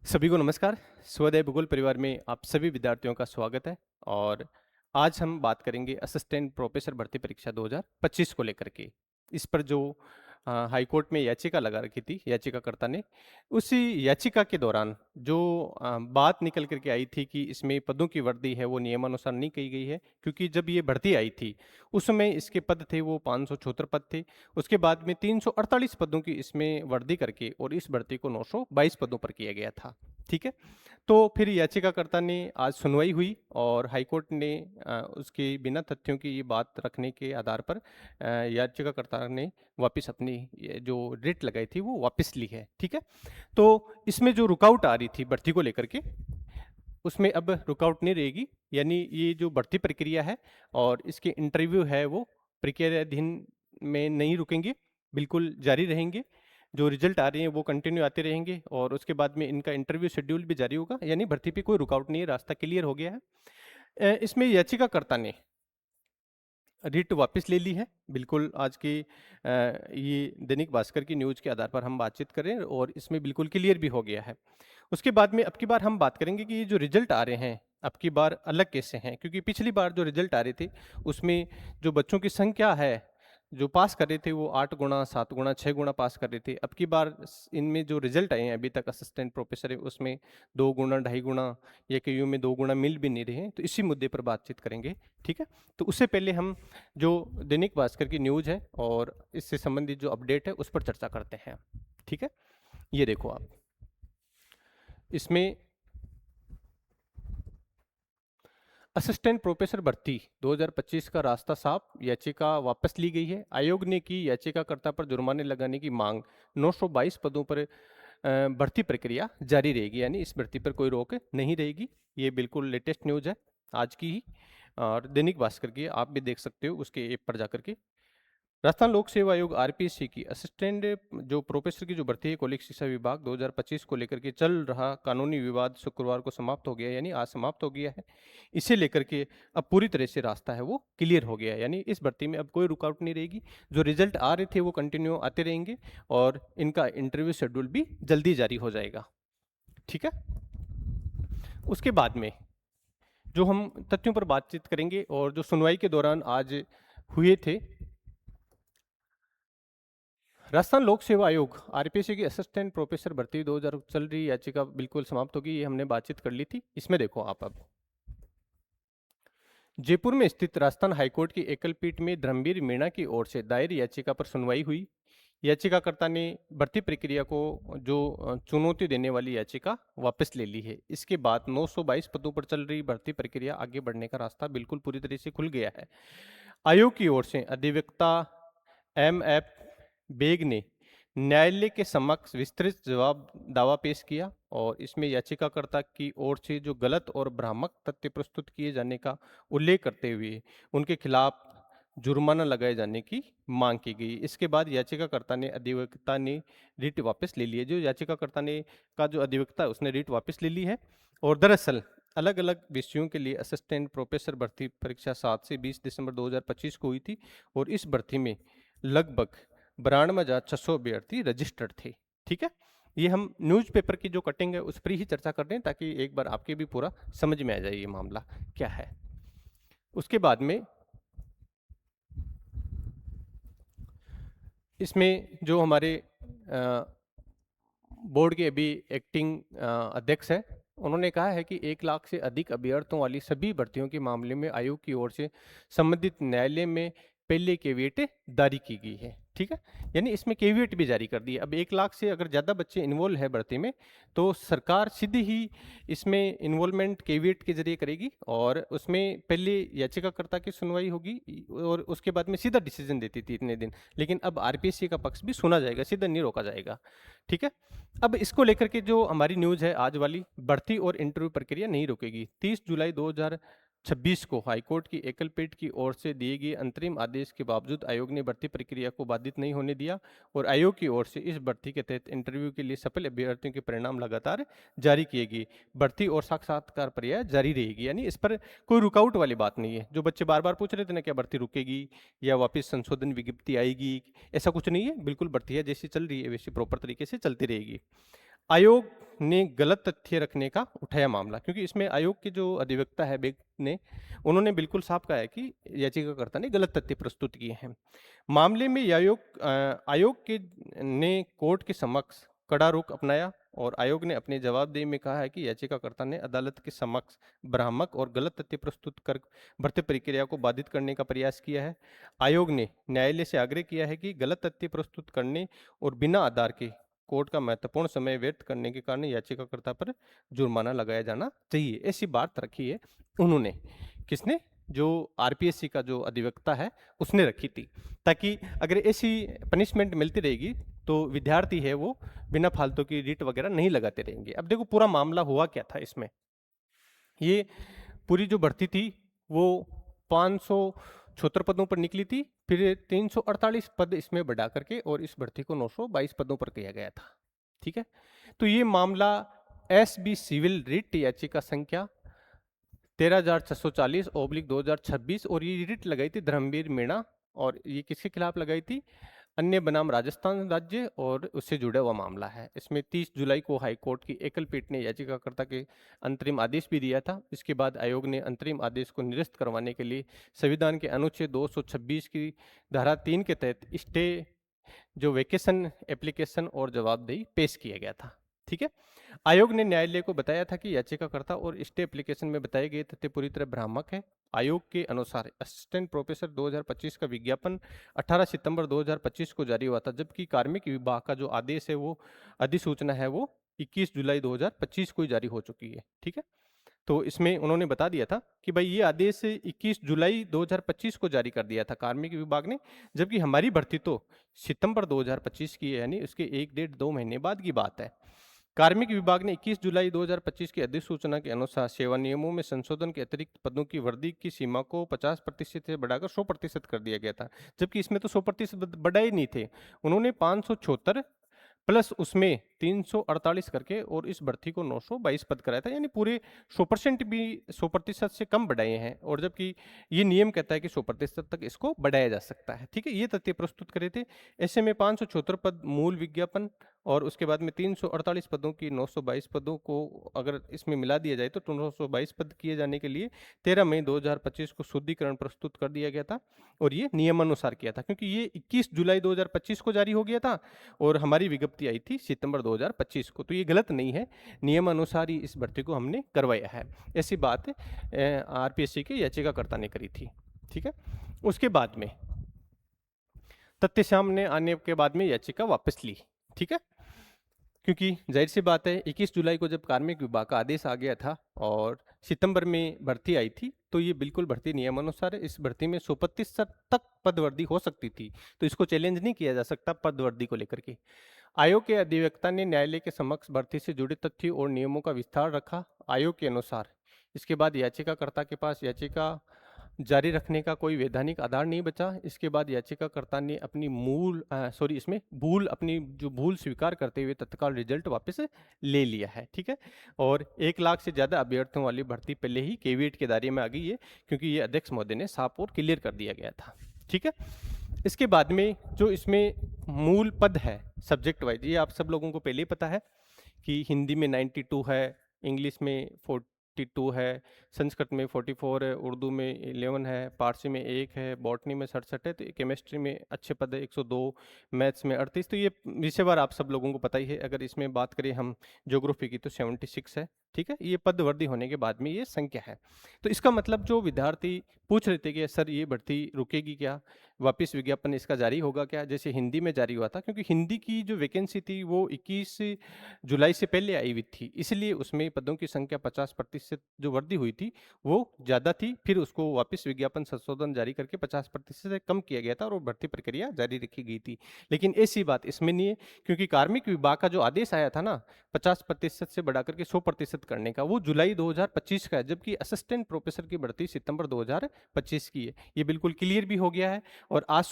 सभी को नमस्कार। स्वदय भूगोल परिवार में आप सभी विद्यार्थियों का स्वागत है। और आज हम बात करेंगे असिस्टेंट प्रोफेसर भर्ती परीक्षा 2025 को लेकर के। इस पर जो हाई कोर्ट में याचिका लगा रखी थी याचिकाकर्ता ने, उसी याचिका के दौरान जो बात निकल कर के आई थी कि इसमें पदों की वृद्धि है वो नियमानुसार नहीं की गई है, क्योंकि जब ये भर्ती आई थी उस समय इसके पद थे वो 574 पद थे। उसके बाद में 348 पदों की इसमें वृद्धि करके और इस भर्ती को 922 पदों पर किया गया था। ठीक है। तो फिर याचिकाकर्ता ने आज सुनवाई हुई और हाईकोर्ट ने उसके बिना तथ्यों की ये बात रखने के आधार पर याचिकाकर्ता ने वापस अपनी ये जो रिट लगाई थी वो वापस ली है। ठीक है। तो इसमें जो रुकावट आ रही थी भर्ती को लेकर के, उसमें अब रुकावट नहीं रहेगी। यानी ये जो भर्ती प्रक्रिया है और इसके इंटरव्यू है वो प्रक्रियाधीन में नहीं रुकेंगे, बिल्कुल जारी रहेंगे। जो रिजल्ट आ रहे हैं वो कंटिन्यू आते रहेंगे और उसके बाद में इनका इंटरव्यू शेड्यूल भी जारी होगा। यानी भर्ती पे कोई रुकावट नहीं है, रास्ता क्लियर हो गया है। इसमें याचिकाकर्ता ने रिट वापस ले ली है। बिल्कुल आज की ये दैनिक भास्कर की न्यूज़ के आधार पर हम बातचीत करें और इसमें बिल्कुल क्लियर भी हो गया है। उसके बाद में अब की बार हम बात करेंगे कि ये जो रिजल्ट आ रहे हैं अब की बार अलग कैसे हैं, क्योंकि पिछली बार जो रिजल्ट आ रहे थे उसमें जो बच्चों की संख्या है जो पास कर रहे थे वो 8 गुना 7 गुना 6 गुना पास कर रहे थे। अब की बार इनमें जो रिजल्ट आए हैं अभी तक असिस्टेंट प्रोफेसर है उसमें 2 गुना 2.5 गुना या कईयों में 2 गुना मिल भी नहीं रहे हैं। तो इसी मुद्दे पर बातचीत करेंगे। ठीक है। तो उससे पहले हम जो दैनिक भास्कर की न्यूज़ है और इससे संबंधित जो अपडेट है उस पर चर्चा करते हैं। ठीक है। ये देखो आप, इसमें असिस्टेंट प्रोफेसर भर्ती 2025 का रास्ता साफ, याचिका वापस ली गई है। आयोग ने की याचिकाकर्ता पर जुर्माने लगाने की मांग। 922 पदों पर भर्ती प्रक्रिया जारी रहेगी, यानी इस भर्ती पर कोई रोक नहीं रहेगी। ये बिल्कुल लेटेस्ट न्यूज़ है आज की ही, और दैनिक भास्कर की आप भी देख सकते हो उसके ऐप पर जाकर के। राजस्थान लोक सेवा आयोग आरपीएससी की असिस्टेंट जो प्रोफेसर की जो भर्ती है कौलिक शिक्षा विभाग 2025 को लेकर के चल रहा कानूनी विवाद शुक्रवार को समाप्त हो गया, यानी आज समाप्त हो गया है। इसे लेकर के अब पूरी तरह से रास्ता है वो क्लियर हो गया है, यानी इस भर्ती में अब कोई रुकावट नहीं रहेगी। जो रिजल्ट आ रहे थे वो कंटिन्यू आते रहेंगे और इनका इंटरव्यू शेड्यूल भी जल्दी जारी हो जाएगा। ठीक है। उसके बाद में जो हम तथ्यों पर बातचीत करेंगे और जो सुनवाई के दौरान आज हुए थे, राजस्थान लोक सेवा आयोग आरपीएससी की असिस्टेंट प्रोफेसर भर्ती 2000 चल रही याचिका बिल्कुल समाप्त होगी, ये हमने बातचीत कर ली थी। इसमें देखो आप, अब जयपुर में स्थित राजस्थान हाईकोर्ट की एकल पीठ में धर्मवीर मीणा की ओर से दायर याचिका पर सुनवाई हुई। याचिकाकर्ता ने भर्ती प्रक्रिया को जो चुनौती देने वाली याचिका वापस ले ली है। इसके बाद 922 पदों पर चल रही भर्ती प्रक्रिया आगे बढ़ने का रास्ता बिल्कुल पूरी तरह से खुल गया है। आयोग की ओर से अधिवक्ता एफ बेग ने न्यायालय के समक्ष विस्तृत जवाब दावा पेश किया और इसमें याचिकाकर्ता की ओर से जो गलत और भ्रामक तथ्य प्रस्तुत किए जाने का उल्लेख करते हुए उनके खिलाफ जुर्माना लगाए जाने की मांग की गई। इसके बाद याचिकाकर्ता ने अधिवक्ता ने रिट वापस ले ली है। जो याचिकाकर्ता ने का जो अधिवक्ता है उसने रिट वापस ले ली है। और दरअसल अलग अलग विषयों के लिए असिस्टेंट प्रोफेसर भर्ती परीक्षा 7 से 20 दिसंबर 2025 को हुई थी और इस भर्ती में लगभग 92,600 अभ्यर्थी रजिस्टर्ड थे। ठीक है। ये हम न्यूज़पेपर की जो कटिंग है उस पर ही चर्चा कर रहे हैं ताकि एक बार आपके भी पूरा समझ में आ जाए ये मामला क्या है। उसके बाद में इसमें जो हमारे बोर्ड के अभी एक्टिंग अध्यक्ष हैं, उन्होंने कहा है कि 1 लाख से अधिक अभ्यर्थियों वाली सभी भर्तियों के मामले में आयोग की ओर से संबंधित न्यायालय में पहले केविएट जारी की गई है। ठीक है। यानी इसमें केविएट भी जारी कर दी है। अब 1 लाख से अगर ज़्यादा बच्चे इन्वॉल्व है भर्ती में तो सरकार सीधी ही इसमें इन्वॉल्वमेंट केविएट के जरिए करेगी और उसमें पहले याचिकाकर्ता की सुनवाई होगी और उसके बाद में सीधा डिसीजन देती थी इतने दिन, लेकिन अब आरपीएससी का पक्ष भी सुना जाएगा, सीधा नहीं रोका जाएगा। ठीक है। अब इसको लेकर के जो हमारी न्यूज़ है आज वाली, भर्ती और इंटरव्यू प्रक्रिया नहीं रुकेगी। 30 जुलाई 2026 को हाईकोर्ट की एकल पीठ की ओर से दिए गए अंतरिम आदेश के बावजूद आयोग ने भर्ती प्रक्रिया को बाधित नहीं होने दिया और आयोग की ओर से इस भर्ती के तहत इंटरव्यू के लिए सफल अभ्यर्थियों के परिणाम लगातार जारी किए गए। भर्ती और साक्षात्कार प्रक्रिया जारी रहेगी, यानी इस पर कोई रुकावट वाली बात नहीं है। जो बच्चे बार बार पूछ रहे थे ना क्या भर्ती रुकेगी या वापस संशोधन विज्ञप्ति आएगी, ऐसा कुछ नहीं है। बिल्कुल भर्ती है जैसी चल रही है वैसी प्रॉपर तरीके से चलती रहेगी। आयोग ने गलत तथ्य रखने का उठाया मामला, क्योंकि इसमें आयोग के जो अधिवक्ता है बेग ने, उन्होंने बिल्कुल साफ कहा है कि याचिकाकर्ता ने गलत तथ्य प्रस्तुत किए हैं। मामले में आयोग के ने कोर्ट के समक्ष कड़ा रुख अपनाया और आयोग ने अपने जवाबदेही में कहा है कि याचिकाकर्ता ने अदालत के समक्ष भ्रामक और गलत तथ्य प्रस्तुत कर भर्ती प्रक्रिया को बाधित करने का प्रयास किया है। आयोग ने न्यायालय से आग्रह किया है कि गलत तथ्य प्रस्तुत करने और बिना आधार के कोर्ट का महत्वपूर्ण समय व्यर्थ करने के कारण याचिकाकर्ता पर जुर्माना लगाया जाना चाहिए। ऐसी बात रखी है उन्होंने, किसने? जो आरपीएससी का जो अधिवक्ता है उसने रखी थी, ताकि अगर ऐसी पनिशमेंट मिलती रहेगी तो विद्यार्थी है वो बिना फालतू की रिट वगैरह नहीं लगाते रहेंगे। अब देखो पूरा मामला हुआ क्या था इसमें। ये पूरी जो भर्ती थी वो 576 पदों पर निकली थी, फिर 348 पद इसमें बढ़ा करके और इस भर्ती को 922 पदों पर किया गया था। ठीक है, तो ये मामला एसबी सिविल रिट याचिका संख्या 13,640/2026 और ये रिट लगाई थी धर्मवीर मीणा, और ये किसके खिलाफ लगाई थी? अन्य बनाम राजस्थान राज्य, और उससे जुड़ा हुआ मामला है। इसमें 30 जुलाई को हाई कोर्ट की एकल पीठ ने याचिकाकर्ता के अंतरिम आदेश भी दिया था। इसके बाद आयोग ने अंतरिम आदेश को निरस्त करवाने के लिए संविधान के अनुच्छेद 226 की धारा 3 के तहत स्टे जो वेकेशन एप्लीकेशन और जवाबदेही पेश किया गया था। ठीक है, आयोग ने न्यायालय को बताया था कि याचिकाकर्ता और स्टे एप्लीकेशन में बताए गए तथ्य पूरी तरह भ्रामक है। आयोग के अनुसार असिस्टेंट प्रोफेसर 2025 का विज्ञापन 18 सितंबर 2025 को जारी हुआ था, जबकि कार्मिक विभाग का जो आदेश है वो अधिसूचना है वो 21 जुलाई 2025 को ही जारी हो चुकी है। ठीक है, तो इसमें उन्होंने बता दिया था कि भाई ये आदेश 21 जुलाई 2025 को जारी कर दिया था कार्मिक विभाग ने, जबकि हमारी भर्ती तो सितंबर 2025 की है, यानी उसके 1-1.5-2 महीने बाद की बात है। कार्मिक विभाग ने 21 जुलाई 2025 की अधिसूचना के अनुसार सेवा नियमों में संशोधन के अतिरिक्त पदों की वृद्धि की सीमा को 50% से बढ़ाकर 100% कर दिया गया था, जबकि इसमें तो 100% बढ़ाए नहीं थे। उन्होंने 576 प्लस उसमें 348 करके और इस भर्ती को 922 पद कराया था, यानी पूरे 100% भी 100% से कम बढ़ाए हैं, और जबकि ये नियम कहता है कि 100% तक इसको बढ़ाया जा सकता है। ठीक है, ये तथ्य प्रस्तुत करे थे। ऐसे में 576 पद मूल विज्ञापन और उसके बाद में 348 पदों की 922 पदों को अगर इसमें मिला दिया जाए तो 922 पद किए जाने के लिए 13 मई 2025 को शुद्धिकरण प्रस्तुत कर दिया गया था, और ये नियमानुसार किया था, क्योंकि ये 21 जुलाई 2025 को जारी हो गया था और हमारी विज्ञप्ति आई थी सितंबर 2025 को। तो ये गलत नहीं है, नियमानुसार ही इस भर्ती को हमने करवाया है। ऐसी बात आरपीएससी के याचिकाकर्ता ने करी थी। ठीक है, उसके बाद में तथ्य सामने आने के बाद में याचिका वापस ली। ठीक है, क्योंकि जाहिर सी बात है 21 जुलाई को जब कार्मिक विभाग का आदेश आ गया था और सितंबर में भर्ती आई थी, तो ये बिल्कुल भर्ती नियमानुसार है। इस भर्ती में 100% तक पदवृद्धि हो सकती थी, तो इसको चैलेंज नहीं किया जा सकता पदवृद्धि को लेकर के। आयोग के अधिवक्ता ने न्यायालय के समक्ष भर्ती से जुड़े तथ्य और नियमों का विस्तार रखा। आयोग के अनुसार इसके बाद याचिकाकर्ता के पास याचिका जारी रखने का कोई वैधानिक आधार नहीं बचा। इसके बाद याचिकाकर्ता ने अपनी इसमें अपनी जो भूल स्वीकार करते हुए तत्काल रिजल्ट वापस ले लिया है। ठीक है, और 1 लाख से ज़्यादा अभ्यर्थियों वाली भर्ती पहले ही कैविएट के दायरे में आ गई है, क्योंकि ये अध्यक्ष महोदय ने साफ और क्लियर कर दिया गया था। ठीक है, इसके बाद में जो इसमें मूल पद है सब्जेक्ट वाइज, ये आप सब लोगों को पहले ही पता है कि हिंदी में 92 है, इंग्लिश में 42 है, संस्कृत में 44 है, उर्दू में 11 है, पारसी में 1 है, बॉटनी में 67 है, तो केमिस्ट्री में अच्छे पद है 102, मैथ्स में 38। तो ये विषयवार आप सब लोगों को पता ही है। अगर इसमें बात करें हम ज्योग्राफी की तो 76 है। ठीक है, ये पद वृद्धि होने के बाद में ये संख्या है। तो इसका मतलब जो विद्यार्थी पूछ रहे थे कि सर ये भर्ती रुकेगी क्या, वापस विज्ञापन इसका जारी होगा क्या, जैसे हिंदी में जारी हुआ था, क्योंकि हिंदी की जो वैकेंसी थी वो 21 जुलाई से पहले आई हुई थी, इसलिए उसमें पदों की संख्या 50% जो वृद्धि हुई थी वो ज़्यादा थी। फिर उसको वापस विज्ञापन संशोधन जारी करके 50% से कम किया गया था और भर्ती प्रक्रिया जारी रखी गई थी। लेकिन ऐसी बात इसमें नहीं है, क्योंकि कार्मिक विभाग का जो आदेश आया था ना 50% से बढ़ा करके 100% करने का, वो जुलाई 2025 का है, जबकि असिस्टेंट प्रोफेसर की भर्ती सितंबर 2025 की है। ये बिल्कुल क्लियर भी हो गया है। और आज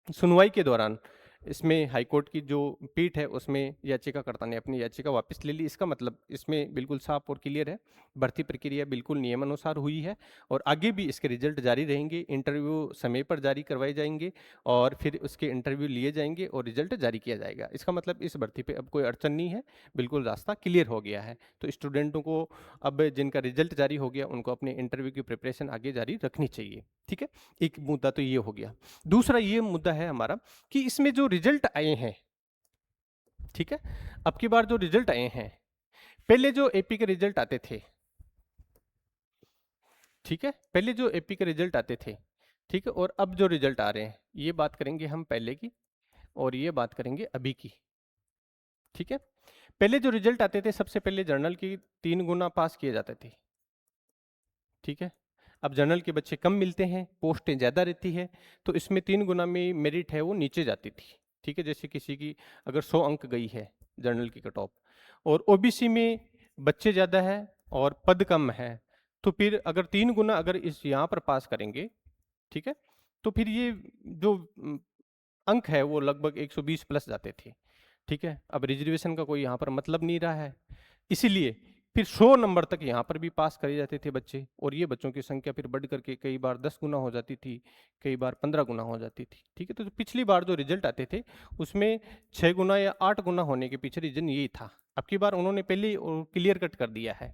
सुनवाई के दौरान इसमें हाईकोर्ट की जो पीठ है उसमें याचिकाकर्ता ने अपनी याचिका वापस ले ली। इसका मतलब इसमें बिल्कुल साफ और क्लियर है, भर्ती प्रक्रिया बिल्कुल नियमानुसार हुई है और आगे भी इसके रिजल्ट जारी रहेंगे। इंटरव्यू समय पर जारी करवाए जाएंगे और फिर उसके इंटरव्यू लिए जाएंगे और रिजल्ट जारी किया जाएगा। इसका मतलब इस भर्ती पे अब कोई अड़चन नहीं है, बिल्कुल रास्ता क्लियर हो गया है। तो स्टूडेंटों को अब जिनका रिजल्ट जारी हो गया उनको अपने इंटरव्यू की प्रिपरेशन आगे जारी रखनी चाहिए। ठीक है, एक मुद्दा तो ये हो गया। दूसरा ये मुद्दा है हमारा कि इसमें जो रिजल्ट आए हैं, ठीक है, अब की बार जो रिजल्ट आए हैं, पहले जो एपी के रिजल्ट आते थे, ठीक है, पहले जो एपी के रिजल्ट आते थे, ठीक है, और अब जो रिजल्ट आ रहे हैं, ये बात करेंगे हम पहले की और ये बात करेंगे अभी की। ठीक है, पहले जो रिजल्ट आते थे सबसे पहले जर्नल की 3 गुना पास किए जाते थे। ठीक है, अब जर्नल के बच्चे कम मिलते हैं, पोस्टें ज़्यादा रहती है, तो इसमें 3 गुना में मेरिट है वो नीचे जाती थी। ठीक है, जैसे किसी की अगर 100 अंक गई है जर्नल की कट ऑफ और ओबीसी में बच्चे ज़्यादा है और पद कम है, तो फिर अगर 3 गुना अगर इस यहाँ पर पास करेंगे, ठीक है, तो फिर ये जो अंक है वो लगभग 120 प्लस जाते थे। ठीक है, अब रिजर्वेशन का कोई यहाँ पर मतलब नहीं रहा है, इसीलिए फिर 100 नंबर तक यहाँ पर भी पास करे जाते थे बच्चे और ये बच्चों की संख्या फिर बढ़ करके कई बार 10 गुना हो जाती थी, कई बार 15 गुना हो जाती थी। ठीक है, तो पिछली बार जो रिजल्ट आते थे उसमें 6 गुना या 8 गुना होने के पीछे रीजन यही था। अब की बार उन्होंने पहले क्लियर कट कर दिया है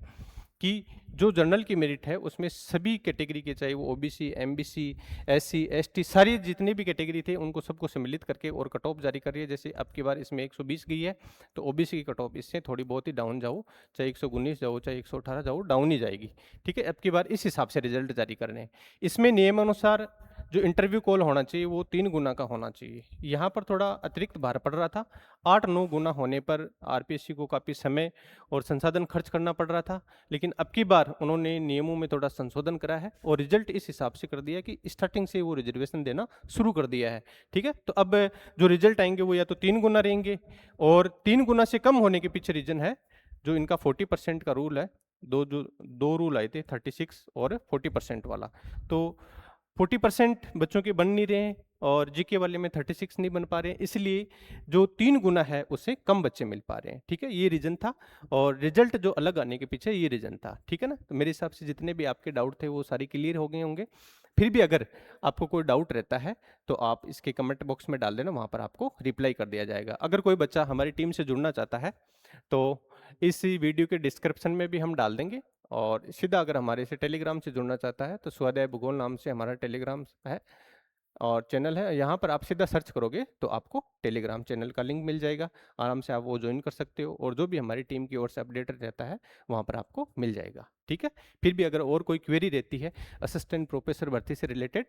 कि जो जर्नल की मेरिट है उसमें सभी कैटेगरी के, चाहे वो ओबीसी, एमबीसी, एससी, एसटी, सारी जितने भी कैटेगरी थे उनको सबको सम्मिलित करके और कट ऑफ जारी कर रही है। जैसे अब की बार इसमें 120 गई है तो ओबीसी की कट ऑफ इससे थोड़ी बहुत ही डाउन जाओ, चाहे 119 जाओ चाहे 118 जाओ, डाउन ही जाएगी। ठीक है, अब की बार इस हिसाब से रिजल्ट जारी करने हैं। इसमें नियमानुसार जो इंटरव्यू कॉल होना चाहिए वो 3 गुना का होना चाहिए। यहाँ पर थोड़ा अतिरिक्त भार पड़ रहा था, 8-9 गुना होने पर आरपीएससी को काफ़ी समय और संसाधन खर्च करना पड़ रहा था, लेकिन अब की बार उन्होंने नियमों में थोड़ा संशोधन करा है और रिजल्ट इस हिसाब से कर दिया कि स्टार्टिंग से वो रिजर्वेशन देना शुरू कर दिया है। ठीक है, तो अब जो रिजल्ट आएंगे वो या तो 3 गुना रहेंगे और 3 गुना से कम होने के पीछे रीजन है जो इनका 40% का रूल है। दो रूल आए थे, 36 और 40% वाला। तो 40% बच्चों के बन नहीं रहे हैं और जीके वाले में 36 नहीं बन पा रहे हैं, इसलिए जो 3 गुना है उससे कम बच्चे मिल पा रहे हैं। ठीक है, ये रीजन था और रिजल्ट जो अलग आने के पीछे ये रीजन था। ठीक है ना, तो मेरे हिसाब से जितने भी आपके डाउट थे वो सारे क्लियर हो गए होंगे। फिर भी अगर आपको कोई डाउट रहता है तो आप इसके कमेंट बॉक्स में डाल देना, वहाँ पर आपको रिप्लाई कर दिया जाएगा। अगर कोई बच्चा हमारी टीम से जुड़ना चाहता है तो इस वीडियो के डिस्क्रिप्शन में भी हम डाल देंगे और सीधा अगर हमारे से टेलीग्राम से जुड़ना चाहता है तो स्वाध्याय भूगोल नाम से हमारा टेलीग्राम है और चैनल है। यहाँ पर आप सीधा सर्च करोगे तो आपको टेलीग्राम चैनल का लिंक मिल जाएगा, आराम से आप वो ज्वाइन कर सकते हो और जो भी हमारी टीम की ओर से अपडेटेड रहता है वहाँ पर आपको मिल जाएगा। ठीक है, फिर भी अगर और कोई क्वेरी रहती है असिस्टेंट प्रोफेसर भर्ती से रिलेटेड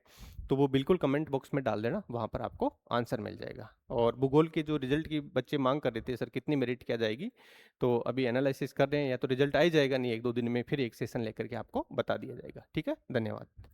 तो वो बिल्कुल कमेंट बॉक्स में डाल देना, वहाँ पर आपको आंसर मिल जाएगा। और भूगोल के जो रिजल्ट की बच्चे मांग कर रहे थे सर कितनी मेरिट क्या जाएगी, तो अभी एनालिसिस कर रहे हैं, या तो रिजल्ट आ ही जाएगा नहीं 1-2 दिन में, फिर एक सेशन लेकर के आपको बता दिया जाएगा। ठीक है, धन्यवाद।